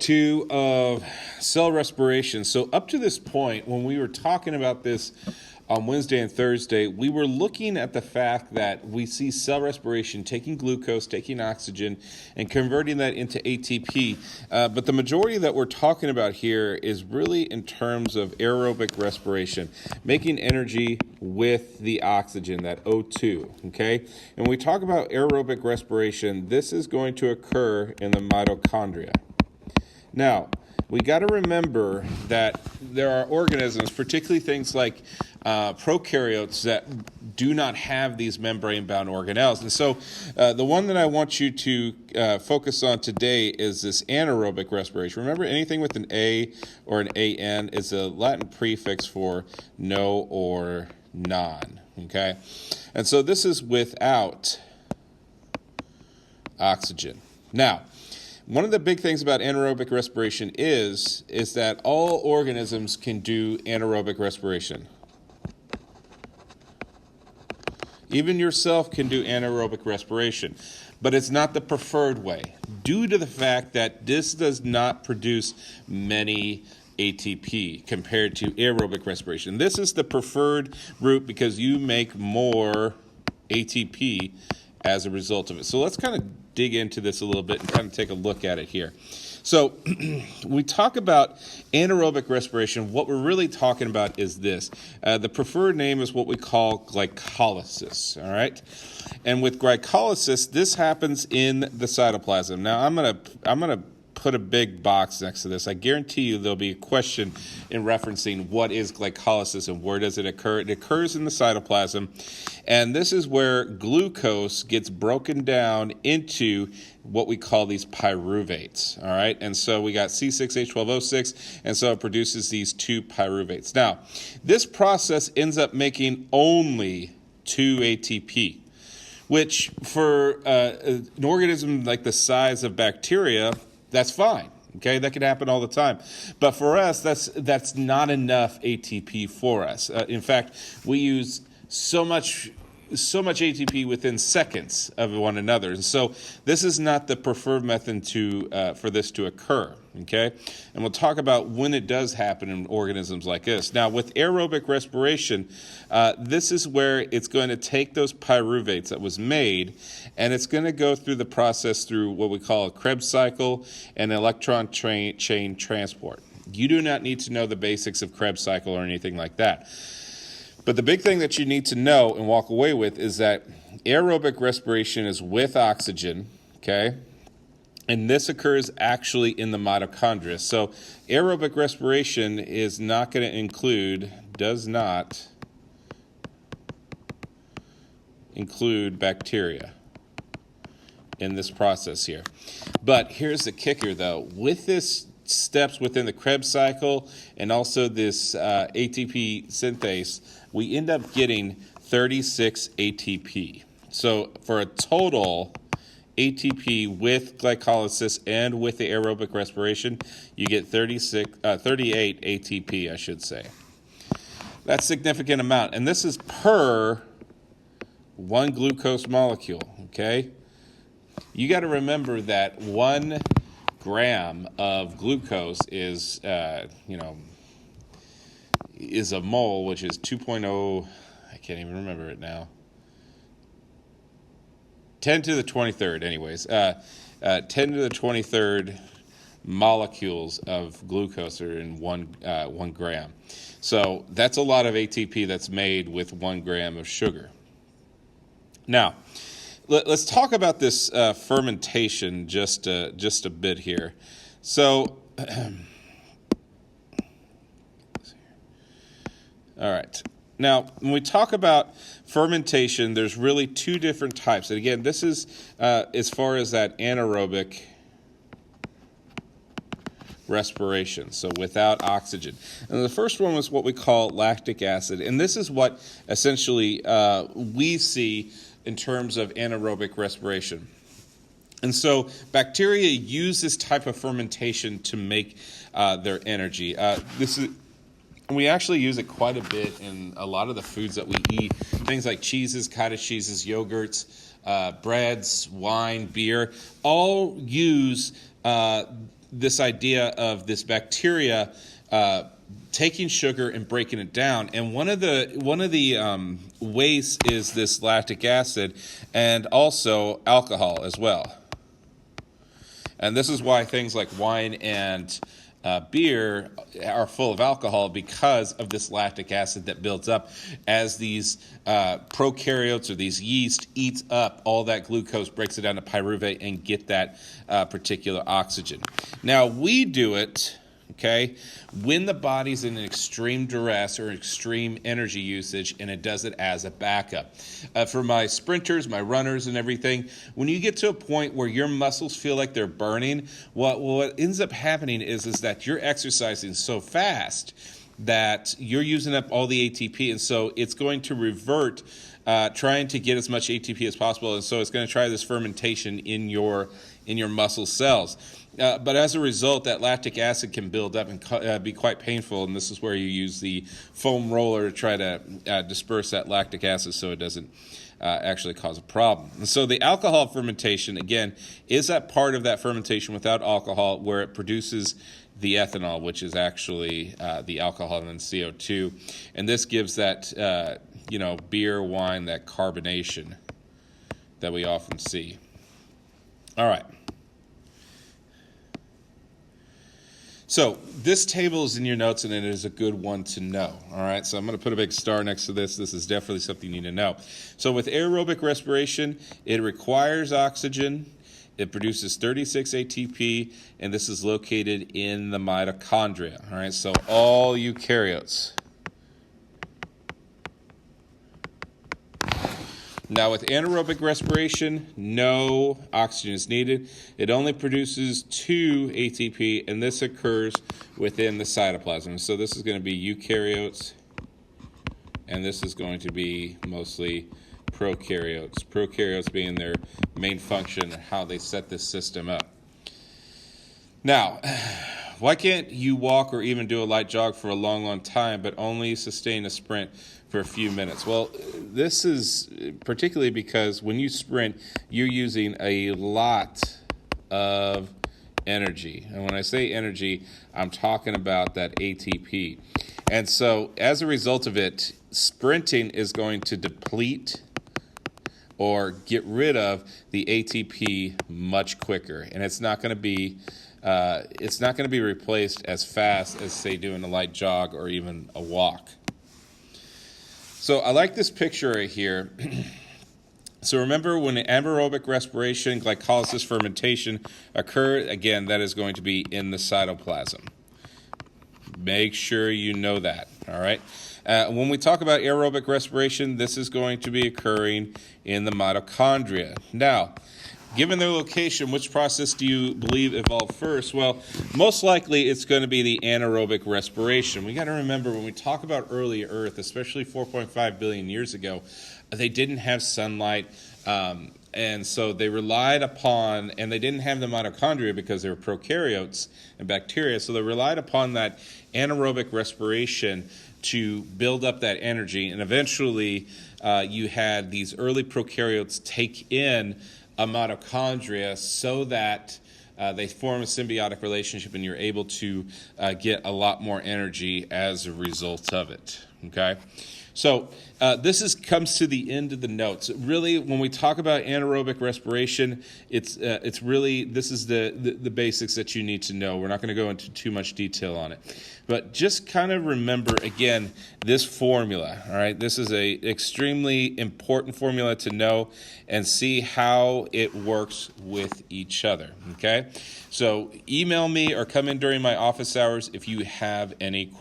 2 of cell respiration. So up to this point, when we were talking about this on Wednesday and Thursday, we were looking at the fact that we see cell respiration taking glucose, taking oxygen, and converting that into ATP. But the majority that we're talking about here is really in terms of aerobic respiration, making energy with the oxygen, that O2, okay? And when we talk about aerobic respiration, this is going to occur in the mitochondria. Now, we got to remember that there are organisms, particularly things like prokaryotes, that do not have these membrane-bound organelles. And so the one that I want you to focus on today is this anaerobic respiration. Remember, anything with an A or an AN is a Latin prefix for no or non, okay? And so this is without oxygen. Now, one of the big things about anaerobic respiration is that all organisms can do anaerobic respiration. Even yourself can do anaerobic respiration, but it's not the preferred way due to the fact that this does not produce many ATP compared to aerobic respiration. This is the preferred route because you make more ATP as a result of it. So let's kind of dig into this a little bit and kind of take a look at it here. So we talk about anaerobic respiration. What we're really talking about is this. The preferred name is what we call glycolysis, all right? And with glycolysis, this happens in the cytoplasm. Now, I'm gonna put a big box next to this. I guarantee you there'll be a question in referencing what is glycolysis and where does it occur. It occurs in the cytoplasm, and this is where glucose gets broken down into what we call these pyruvates, all right? And so we got C6H12O6, and so it produces these 2 pyruvates. Now, this process ends up making only 2 ATP, which for an organism like the size of bacteria, that's fine, okay? That can happen all the time. But for us, that's not enough ATP for us. In fact, we use so much ATP within seconds of one another. And so this is not the preferred method for this to occur, okay? And we'll talk about when it does happen in organisms like this. Now, with aerobic respiration, this is where it's going to take those pyruvates that was made, and it's going to go through the process through what we call a Krebs cycle and electron chain transport. You do not need to know the basics of Krebs cycle or anything like that. But the big thing that you need to know and walk away with is that aerobic respiration is with oxygen, okay? And this occurs actually in the mitochondria. So aerobic respiration is not going to does not include bacteria in this process here. But here's the kicker, though. With this steps within the Krebs cycle and also this ATP synthase, we end up getting 36 ATP. So for a total ATP with glycolysis and with the aerobic respiration, you get 38 ATP, I should say. That's a significant amount. And this is per 1 glucose molecule, okay? You got to remember that 1 gram of glucose is a mole, which is 2.0, I can't even remember it now. 10 to the 23rd, anyways. 10 to the 23rd molecules of glucose are in 1 gram. So that's a lot of ATP that's made with 1 gram of sugar. Now, let's talk about this fermentation just a bit here. So, all right. Now, when we talk about fermentation, there's really 2 different types. And again, this is as far as that anaerobic respiration, so without oxygen. And the first one was what we call lactic acid. And this is what essentially we see in terms of anaerobic respiration. And so bacteria use this type of fermentation to make their energy. We actually use it quite a bit in a lot of the foods that we eat, things like cheeses, cottage cheeses, yogurts, breads, wine, beer, all use this idea of this bacteria taking sugar and breaking it down, and one of the wastes is this lactic acid and also alcohol as well. And this is why things like wine and beer are full of alcohol, because of this lactic acid that builds up as these prokaryotes or these yeast eats up all that glucose, breaks it down to pyruvate, and get that particular oxygen. Now, we do it, okay, when the body's in an extreme duress or extreme energy usage, and it does it as a backup. For my sprinters, my runners and everything, when you get to a point where your muscles feel like they're burning, what ends up happening is that you're exercising so fast that you're using up all the ATP, and so it's going to revert trying to get as much ATP as possible, and so it's going to try this fermentation in your muscle cells. But as a result, that lactic acid can build up and be quite painful, and this is where you use the foam roller to try to disperse that lactic acid so it doesn't actually cause a problem. And so the alcohol fermentation, again, is that part of that fermentation without alcohol where it produces the ethanol, which is actually the alcohol and then CO2. And this gives that, beer, wine, that carbonation that we often see. All right. So this table is in your notes, and it is a good one to know, all right? So I'm going to put a big star next to this. This is definitely something you need to know. So with aerobic respiration, it requires oxygen. It produces 36 ATP, and this is located in the mitochondria, all right? So all eukaryotes. Now, with anaerobic respiration, no oxygen is needed. It only produces 2 ATP, and this occurs within the cytoplasm. So this is going to be eukaryotes, and this is going to be mostly prokaryotes. Prokaryotes being their main function and how they set this system up. Now, why can't you walk or even do a light jog for a long, long time, but only sustain a sprint for a few minutes? Well, this is particularly because when you sprint, you're using a lot of energy. And when I say energy, I'm talking about that ATP. And so as a result of it, sprinting is going to deplete or get rid of the ATP much quicker. And it's not going to be replaced as fast as, say, doing a light jog or even a walk. So I like this picture right here. So remember, when anaerobic respiration, glycolysis, fermentation occur, again, that is going to be in the cytoplasm. Make sure you know that, all right? When we talk about aerobic respiration, this is going to be occurring in the mitochondria. Now, given their location, which process do you believe evolved first? Well, most likely it's going to be the anaerobic respiration. We got to remember, when we talk about early Earth, especially 4.5 billion years ago, they didn't have sunlight, and so they relied upon, and they didn't have the mitochondria because they were prokaryotes and bacteria, so they relied upon that anaerobic respiration to build up that energy, and eventually you had these early prokaryotes take in a mitochondria so that they form a symbiotic relationship, and you're able to get a lot more energy as a result of it, okay? So this comes to the end of the notes. Really, when we talk about anaerobic respiration, it's really, this is the basics that you need to know. We're not going to go into too much detail on it. But just kind of remember, again, this formula, all right? This is a extremely important formula to know and see how it works with each other, okay? So email me or come in during my office hours if you have any questions.